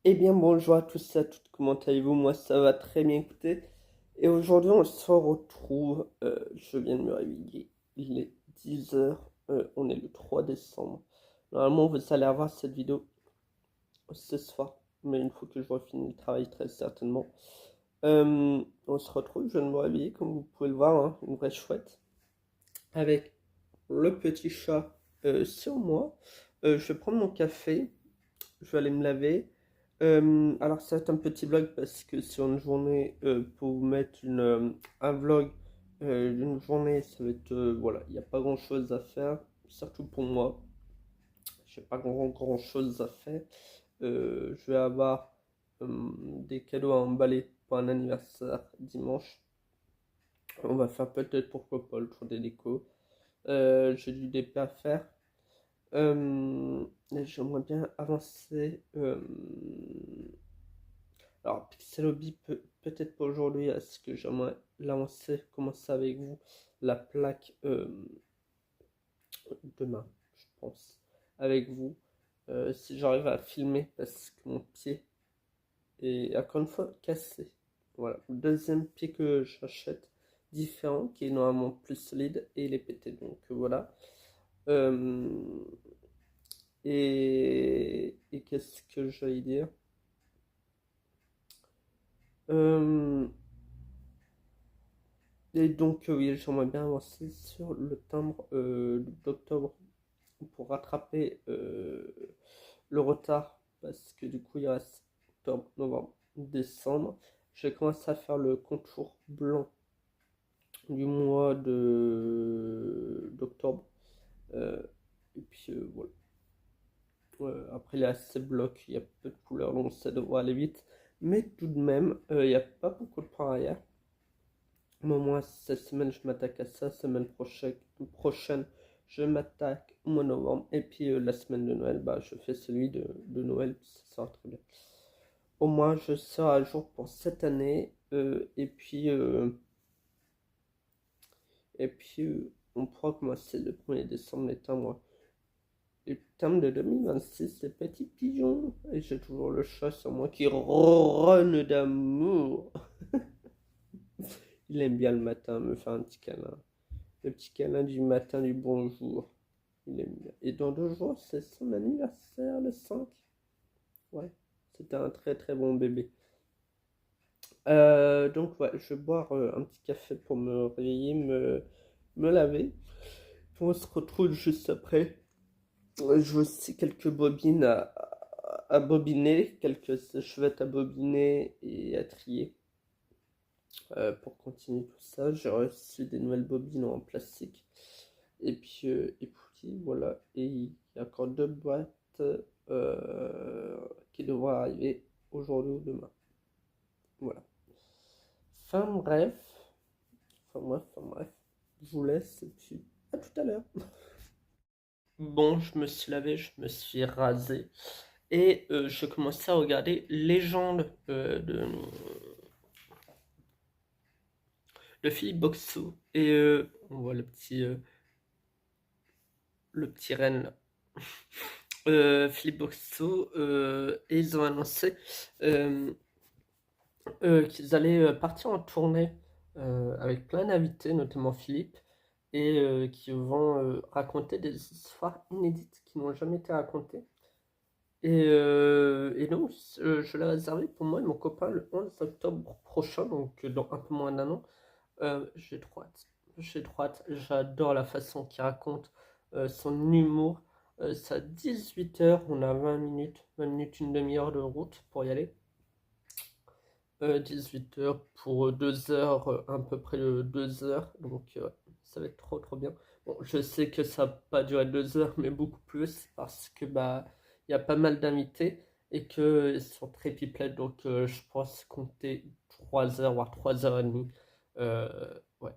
Eh bien, bonjour à tous et à toutes, comment allez-vous? Moi, ça va très bien, écoutez. Et aujourd'hui, on se retrouve, je viens de me réveiller, il est 10 heures, on est le 3 décembre. Normalement, vous allez avoir cette vidéo ce soir, mais une fois que j'aurai fini le travail, très certainement. On se retrouve, je viens de me réveiller, comme vous pouvez le voir, hein, une vraie chouette, avec le petit chat sur moi. Je vais prendre mon café, je vais aller me laver. Alors ça va être un petit vlog parce que sur une journée, pour vous mettre un vlog d'une journée, ça va être, voilà, il n'y a pas grand chose à faire, surtout pour moi, j'ai pas grand chose à faire. Je vais avoir des cadeaux à emballer pour un anniversaire dimanche. On va faire peut-être pourquoi pas le tour des décos. J'ai du DP à faire. J'aimerais bien avancer. Alors, Pixel Hobby, peut-être pas aujourd'hui, est-ce que j'aimerais lancer, commencer avec vous, la plaque demain, je pense, avec vous, si j'arrive à filmer, parce que mon pied est encore une fois cassé. Voilà, le deuxième pied que j'achète, différent, qui est normalement plus solide, et il est pété, donc voilà. Euh, et qu'est-ce que j'allais dire? Euh, Et donc, oui, j'aimerais bien avancer sur le timbre d'octobre pour rattraper le retard parce que du coup, il reste octobre, novembre, décembre. J'ai commencé à faire le contour blanc du mois de d'octobre. Euh, et puis voilà. Après, il est assez bloc, il y a peu de couleurs, donc ça devrait aller vite. Mais tout de même, il n'y a pas beaucoup de points arrière. Moi, cette semaine, je m'attaque à ça. Prochaine, je m'attaque au mois de novembre. Et puis la semaine de Noël, bah, je fais celui de Noël. Ça sera très bien. Au moins, je serai à jour pour cette année. On pourra commencer le 1er décembre les timbres. Les timbres de 2026, les petits pigeons. Et j'ai toujours le chat sur moi qui ronne d'amour. Il aime bien le matin me faire un petit câlin. Le petit câlin du matin du bonjour. Il aime bien. Et dans 2 jours, c'est son anniversaire, le 5. Ouais, c'était un très très bon bébé. Donc ouais, je vais boire un petit café pour me réveiller, me laver. On se retrouve juste après. J'ai aussi quelques bobines à bobiner, quelques sèche-vêtements à bobiner et à trier. Pour continuer tout ça, j'ai reçu des nouvelles bobines en plastique. Et puis voilà. Et il y a encore 2 boîtes qui devraient arriver aujourd'hui ou demain. Voilà. Enfin bref. Enfin bref. Je vous laisse et puis à tout à l'heure. Bon, je me suis lavé, je me suis rasé. Et je commençais à regarder Légende de Philippe Boxou. Et on voit le petit renne là. Philippe Boxo, et ils ont annoncé euh, qu'ils allaient partir en tournée avec plein d'invités, notamment Philippe, et qui vont raconter des histoires inédites qui n'ont jamais été racontées. Et donc, je l'ai réservé pour moi et mon copain le 11 octobre prochain, donc dans un peu moins d'un an. J'ai trop hâte. J'ai trop hâte. J'adore la façon qu'il raconte, son humour. C'est à 18 h, on a 20 minutes, une demi-heure de route pour y aller. 18 h pour 2 heures, à peu près de 2 heures. Donc ça va être trop trop bien. Bon, je sais que ça va pas durer 2 heures, mais beaucoup plus parce que bah il y a pas mal d'invités et que ils sont très pipelettes. Donc je pense compter 3 heures, voire 3 heures et demie. Ouais,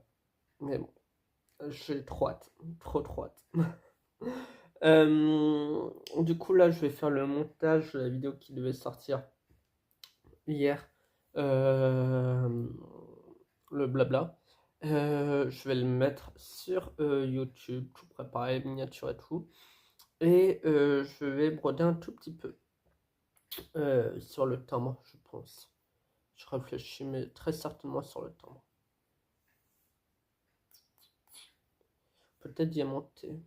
mais bon, j'ai trop hâte, trop trop hâte. Du coup là, je vais faire le montage de la vidéo qui devait sortir hier, euh, le blabla. Je vais le mettre sur YouTube, tout préparé, miniature et tout. Et je vais broder un tout petit peu. Sur le timbre, je pense. Je réfléchis, mais très certainement sur le timbre. Peut-être diamanter.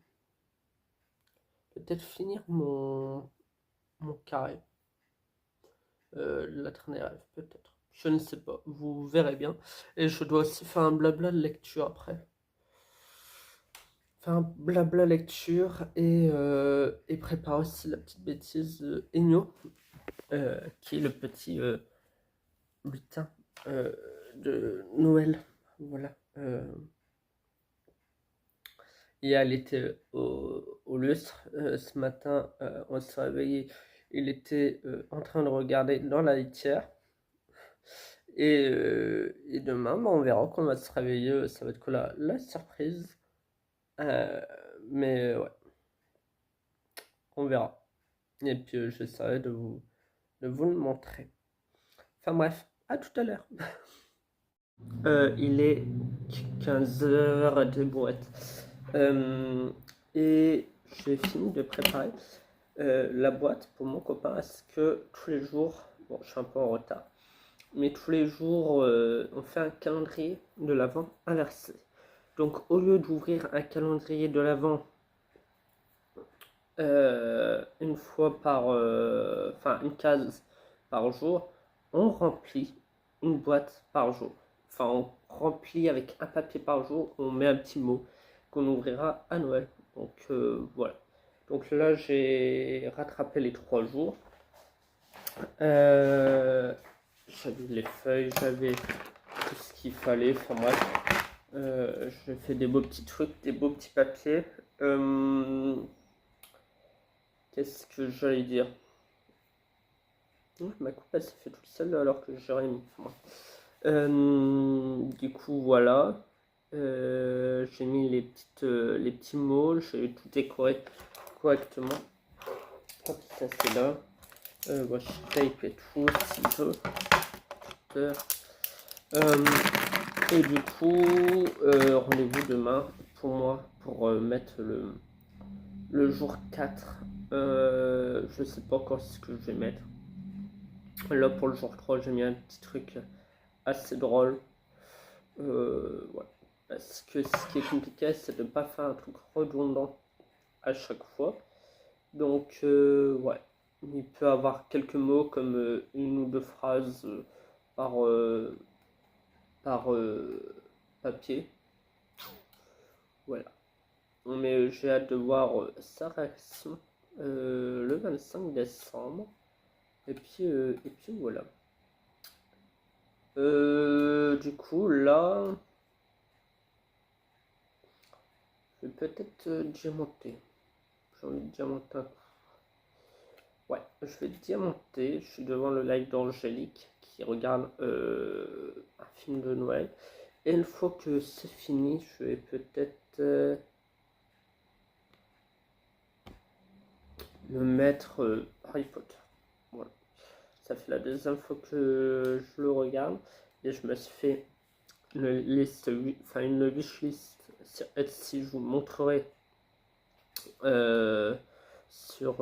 Peut-être finir mon carré. La traînée rêve, peut-être. Je ne sais pas, vous verrez bien. Et je dois aussi faire un blabla de lecture après. Faire un blabla lecture et préparer aussi la petite bêtise de Ennio, qui est le petit bulletin de Noël. Voilà. Et elle était au lustre. Ce matin, on s'est réveillé. Il était en train de regarder dans la litière. Et demain, bah, on verra quand on va se réveiller. Ça va être quoi la surprise. Mais ouais, on verra. Et puis j'essaierai de vous le montrer. Enfin bref, à tout à l'heure. Il est 15h des boîtes. Et j'ai fini de préparer la boîte pour mon copain parce que tous les jours, bon, je suis un peu en retard, mais tous les jours, on fait un calendrier de l'Avent inversé. Donc, au lieu d'ouvrir un calendrier de l'Avent une fois par, enfin, une case par jour, on remplit une boîte par jour. Enfin, on remplit avec un papier par jour, on met un petit mot qu'on ouvrira à Noël. Donc, voilà. Donc là, j'ai rattrapé les 3 jours. J'avais les feuilles, j'avais tout ce qu'il fallait. Enfin bref, je fais des beaux petits trucs, des beaux petits papiers. Qu'est-ce que j'allais dire? Ma coupe elle s'est fait toute seule alors que j'aurais mis. Du coup voilà. J'ai mis les petits mots, j'ai tout décoré correctement. Hop, ça c'est là. Washi tape et tout, ciseaux. Et du coup, rendez-vous demain pour moi pour mettre le jour 4. Je sais pas encore ce que je vais mettre. Là pour le jour 3, j'ai mis un petit truc assez drôle. Ouais. Parce que ce qui est compliqué, c'est de ne pas faire un truc redondant à chaque fois. Donc, ouais. Il peut avoir quelques mots comme une ou deux phrases par, par papier. Voilà. Mais j'ai hâte de voir sa réaction le 25 décembre. Et puis voilà. Du coup, là, je vais peut-être diamanter. J'ai envie de diamanter un coup. Ouais, je vais diamanter. Je suis devant le live d'Angélique qui regarde un film de Noël. Et une fois que c'est fini, je vais peut-être me mettre Harry Potter. Voilà. Ça fait la deuxième fois que je le regarde. Et je me suis fait une liste, enfin une wishlist sur Etsy. Je vous montrerai sur.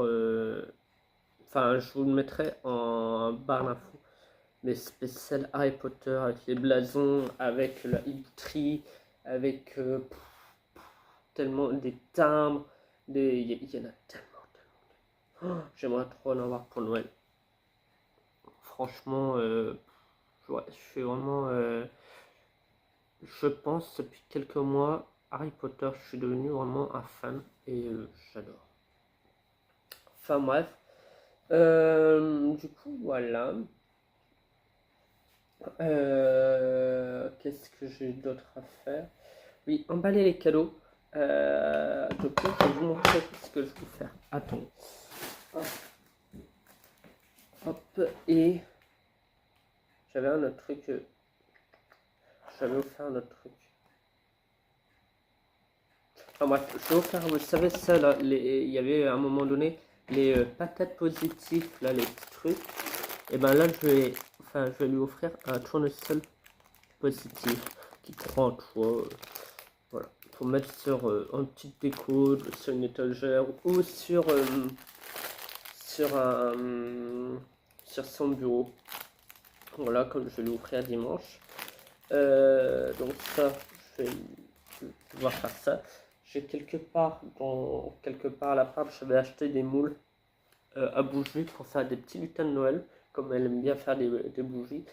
Enfin, je vous le mettrai en barre d'infos. Les spéciales Harry Potter avec les blasons, avec la hibouterie, avec tellement des timbres, il y en a tellement. Oh, j'aimerais trop en avoir pour Noël. Franchement, ouais, je suis vraiment. Je pense depuis quelques mois, Harry Potter, je suis devenu vraiment un fan et j'adore. Enfin bref. Du coup, voilà. Qu'est-ce que j'ai d'autre à faire? Oui, emballer les cadeaux. Donc, je vais vous montrer ce que je vais faire. Attends. Hop. Hop. Et j'avais un autre truc. J'avais offert un autre truc. Enfin bref, je vais vous faire, vous savez ça là, il y avait à un moment donné les patates positives, là, les petits trucs. Et ben là, je vais lui offrir un tournesol positif qui croit en toi. Voilà, pour mettre sur une petite déco, sur une étagère ou sur un sur son bureau. Voilà, comme je vais l'ouvrir dimanche. Donc ça, je vais devoir faire ça. J'ai quelque part à l'appart, je vais acheter des moules à bougies pour faire des petits lutins de Noël, comme elle aime bien faire des bougies.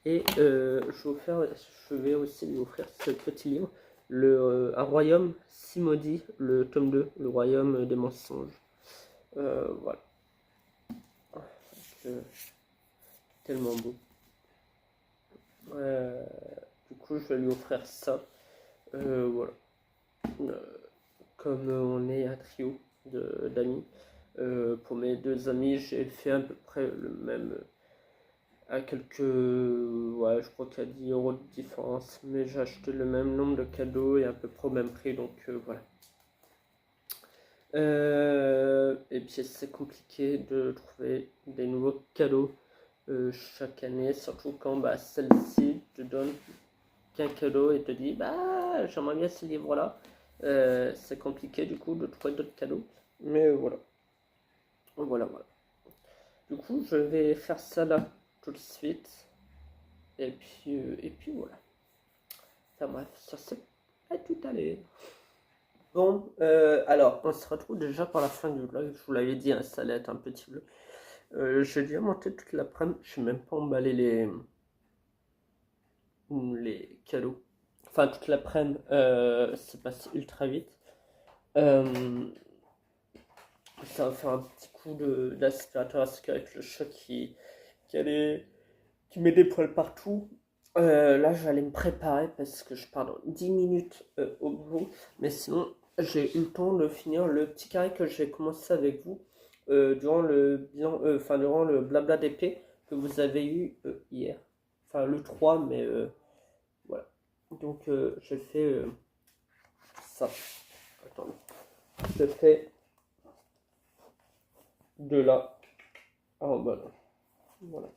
Et je vais aussi lui offrir ce petit livre, Un royaume si maudit, le tome 2, le royaume des mensonges. Voilà. Tellement beau. Du coup, je vais lui offrir ça. Voilà. Comme on est un trio d'amis, pour mes deux amis, j'ai fait à peu près le même, à quelques, ouais, je crois qu'il y a 10 € de différence, mais j'ai acheté le même nombre de cadeaux et à peu près au même prix, donc voilà. Et puis c'est compliqué de trouver des nouveaux cadeaux chaque année, surtout quand bah, celle-ci te donne qu'un cadeau et te dit bah j'aimerais bien ce livre là. C'est compliqué du coup de trouver d'autres cadeaux, mais voilà. Voilà. Du coup je vais faire ça là tout de suite et puis voilà. Enfin bref, ça c'est à tout à l'heure. Bon, alors on se retrouve déjà pour la fin du vlog. Je vous l'avais dit, hein, ça allait être un petit vlog. J'ai déjà monté toute l'après-midi. Je n'ai même pas emballé les cadeaux. Enfin, toute l'après-midi, c'est passé ultra vite. Ça va faire un petit coup d'aspirateur avec le chat qui met des poils partout. Là, j'allais me préparer parce que je pars dans 10 minutes au boulot. Mais sinon, j'ai eu le temps de finir le petit carré que j'ai commencé avec vous durant durant le blabla d'épée que vous avez eu hier. Enfin, le 3, mais voilà. Donc, j'ai fait ça. Attendez. Je fais de là en bas. Voilà.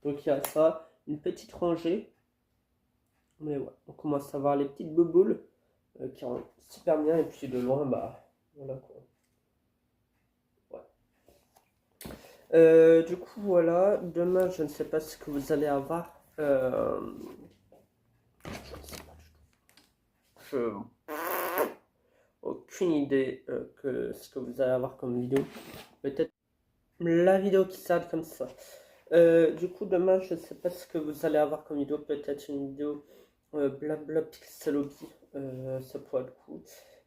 Donc, il y a ça. Une petite rangée. Mais ouais, on commence à voir les petites bouboules qui rendent super bien. Et puis de loin, bah voilà quoi. Ouais. Du coup, voilà. Demain, je ne sais pas ce que vous allez avoir. Je ne sais pas du tout. Aucune idée que ce que vous allez avoir comme vidéo. Peut-être la vidéo qui s'arrête comme ça. Du coup, demain, je ne sais pas ce que vous allez avoir comme vidéo. Peut-être une vidéo blabla pixelobi. Ça pourrait être cool.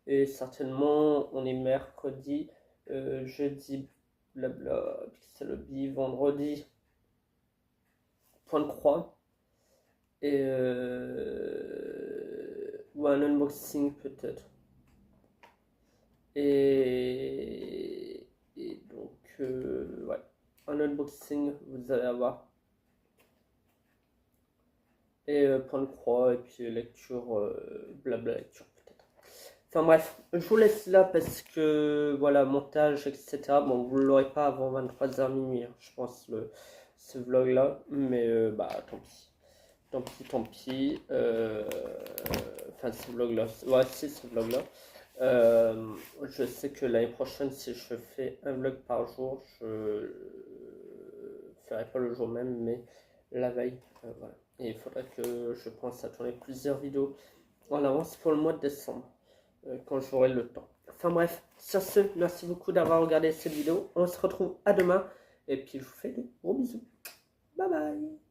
Et certainement, on est mercredi, jeudi, blabla pixelobi, vendredi, point de croix. Et ou un unboxing peut-être. Et donc, ouais, un unboxing, vous allez avoir. Et point de croix, et puis lecture, blabla lecture peut-être. Enfin bref, je vous laisse là parce que, voilà, montage, etc. Bon, vous ne l'aurez pas avant 23h minuit, hein, je pense, ce vlog-là. Mais, bah, tant pis. Tant pis. Enfin, ce vlog-là. Ouais, c'est ce vlog-là. Je sais que l'année prochaine, si je fais un vlog par jour, je ferai pas le jour même, mais la veille. Voilà. Et il faudrait que je pense à tourner plusieurs vidéos en avance pour le mois de décembre, quand j'aurai le temps. Enfin bref, sur ce, merci beaucoup d'avoir regardé cette vidéo. On se retrouve à demain, et puis je vous fais de gros bisous. Bye bye.